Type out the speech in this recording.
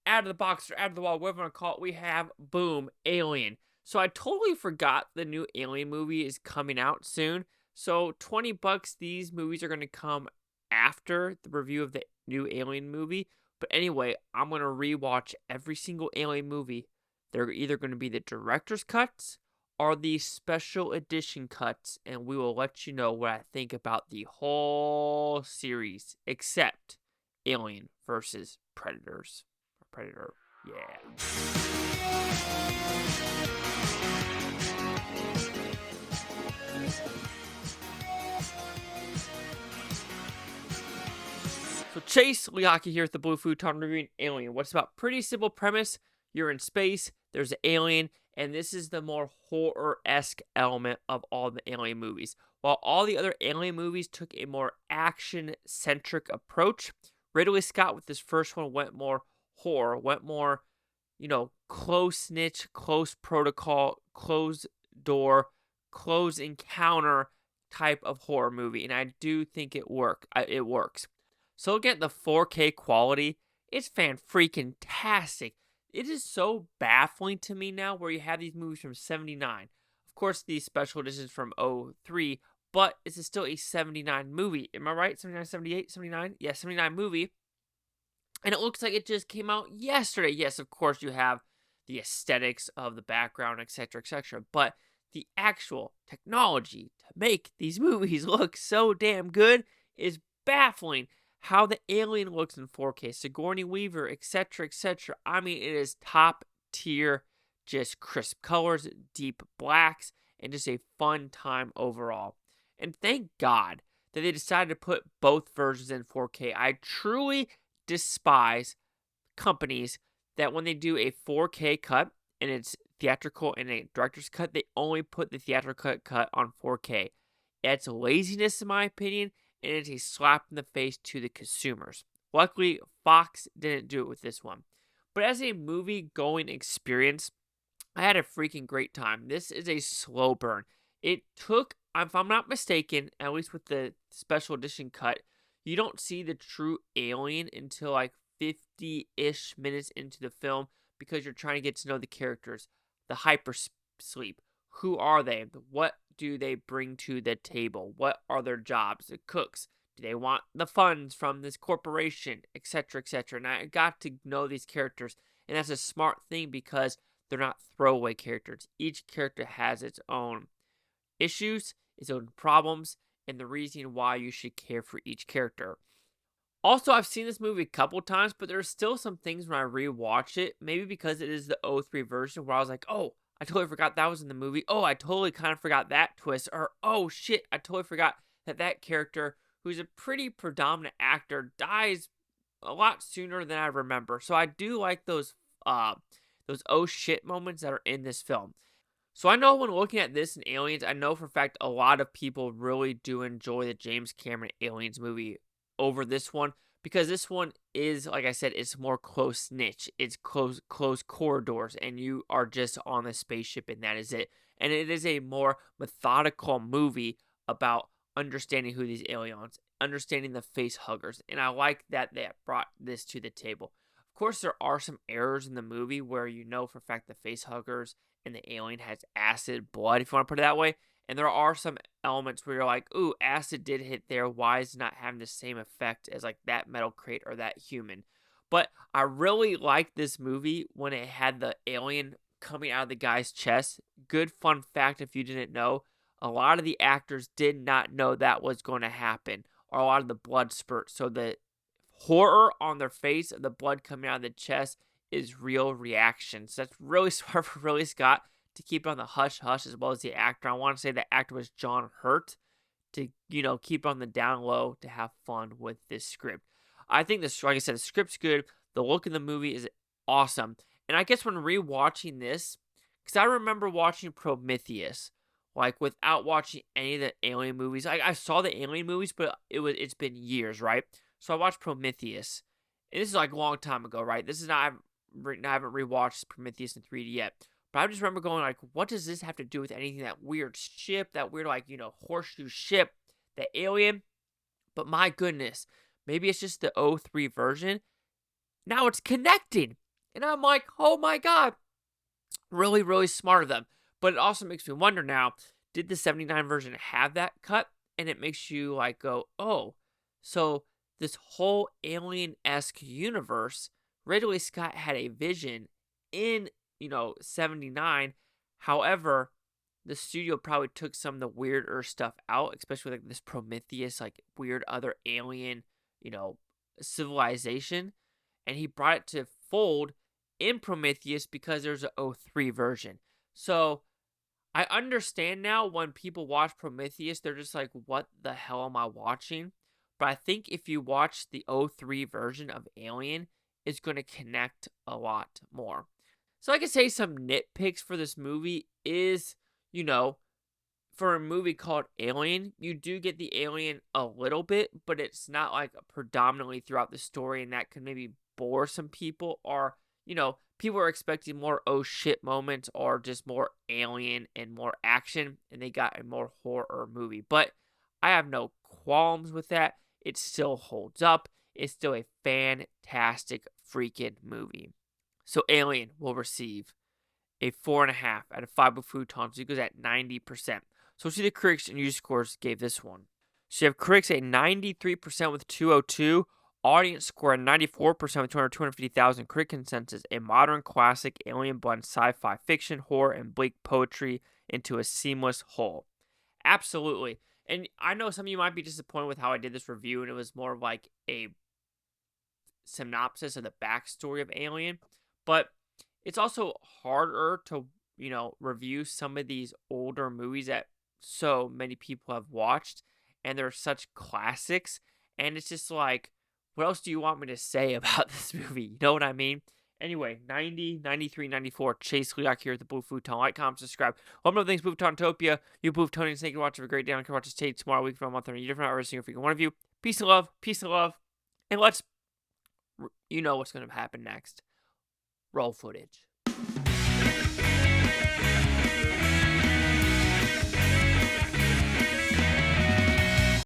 out of the box or out of the wall, whatever you want to call it, we have, boom, Alien. So I totally forgot the new Alien movie is coming out soon. So $20, these movies are going to come after the review of the new Alien movie. But anyway, I'm going to rewatch every single Alien movie. They're either going to be the director's cuts or the special edition cuts, and we will let you know what I think about the whole series, except Alien versus Predators. Predator, yeah. So Chase Liaki here with the Blue Futon reviewing Alien. What's about? Pretty simple premise. You're in space, there's an alien, and this is the more horror-esque element of all the Alien movies. While all the other Alien movies took a more action-centric approach, Ridley Scott with this first one went more horror, went more, close niche, close protocol, closed door, close encounter type of horror movie, and I do think it works. So look at the 4K quality. It's fan-freaking-tastic. It is so baffling to me now where you have these movies from 79. Of course, these special editions from 03, but it's still a 79 movie. Am I right? 79, 78, 79? Yeah, 79 movie. And it looks like it just came out yesterday. Yes, of course, you have the aesthetics of the background, etc., etc. But the actual technology to make these movies look so damn good is baffling. How the alien looks in 4K, Sigourney Weaver, etc., etc. I mean, it is top tier, just crisp colors, deep blacks, and just a fun time overall. And thank God that they decided to put both versions in 4K. I truly despise companies that when they do a 4K cut and it's theatrical and a director's cut, they only put the theatrical cut on 4K. It's laziness in my opinion, and it's a slap in the face to the consumers. Luckily, Fox didn't do it with this one. But as a movie-going experience, I had a freaking great time. This is a slow burn. It took, if I'm not mistaken, at least with the special edition cut, you don't see the true alien until like 50-ish minutes into the film because you're trying to get to know the characters. The hypersleep. Who are they? What do they bring to the table? What are their jobs? The cooks. Do they want the funds from this corporation? Etc., etc. And I got to know these characters. And that's a smart thing because they're not throwaway characters. Each character has its own issues, its own problems, and the reason why you should care for each character. Also, I've seen this movie a couple times, but there's still some things when I rewatch it, maybe because it is the 03 version, where I was like, oh, I totally forgot that was in the movie. Oh, I totally kind of forgot that twist. Or, oh shit, I totally forgot that character, who's a pretty predominant actor, dies a lot sooner than I remember. So I do like those oh shit moments that are in this film. So I know when looking at this and Aliens, I know for a fact a lot of people really do enjoy the James Cameron Aliens movie over this one, because this one is, like I said, it's more close niche. It's close corridors, and you are just on the spaceship, and that is it. And it is a more methodical movie about understanding who these aliens, understanding the face huggers, and I like that they brought this to the table. Of course, there are some errors in the movie where you know for a fact the face huggers and the alien has acid blood, if you want to put it that way. And there are some elements where you're like, ooh, acid did hit there. Why is it not having the same effect as like that metal crate or that human? But I really liked this movie when it had the alien coming out of the guy's chest. Good fun fact if you didn't know, a lot of the actors did not know that was going to happen, or a lot of the blood spurts. So the horror on their face of the blood coming out of the chest is real reactions. So that's really smart for Ridley Scott to keep it on the hush-hush, as well as the actor. I want to say the actor was John Hurt, to, keep it on the down low, to have fun with this script. I think this, like I said, the script's good. The look of the movie is awesome. And I guess when rewatching this, because I remember watching Prometheus, like without watching any of the Alien movies. I saw the Alien movies, but it's been years, right? So I watched Prometheus. And this is like a long time ago, right? This is not, I haven't rewatched Prometheus in 3D yet. But I just remember going like, what does this have to do with anything? That weird ship, that weird horseshoe ship, the alien. But my goodness, maybe it's just the 03 version. Now it's connecting. And I'm like, oh my God, really, really smart of them. But it also makes me wonder now, did the 79 version have that cut? And it makes you like go, oh, so this whole alien-esque universe, Ridley Scott had a vision in, 79. However, the studio probably took some of the weirder stuff out, especially like this Prometheus, like weird other alien, you know, civilization. And he brought it to fold in Prometheus because there's an '03 version. So I understand now when people watch Prometheus, they're just like, what the hell am I watching? But I think if you watch the '03 version of Alien, it's going to connect a lot more. So I could say some nitpicks for this movie is, you know, for a movie called Alien, you do get the alien a little bit, but it's not like predominantly throughout the story, and that could maybe bore some people, or, people are expecting more oh shit moments or just more alien and more action, and they got a more horror movie. But I have no qualms with that. It still holds up. It's still a fantastic freaking movie. So Alien will receive a 4.5 out of 5 Futons. So it goes at 90%. So we'll see the critics and user scores gave this one. So you have critics at 93% with 202. Audience score at 94% with 250,000. Critic consensus: a modern classic, Alien blends sci-fi fiction, horror, and bleak poetry into a seamless whole. Absolutely. And I know some of you might be disappointed with how I did this review, and it was more of like a synopsis of the backstory of Alien. But it's also harder to, review some of these older movies that so many people have watched, and they're such classics. And it's just like, what else do you want me to say about this movie? You know what I mean? Anyway, 90, 93, 94. Chase Leak here at the Blue Futon. Like, comment, subscribe. One more things, Blue Futontopia. You Blue Futonians, thank you for watching. Have a great day. I can watch this tape tomorrow, week from a month, or a different hour, single freaking one of you. Peace and love. Peace and love. And let's, you know what's going to happen next. Roll footage.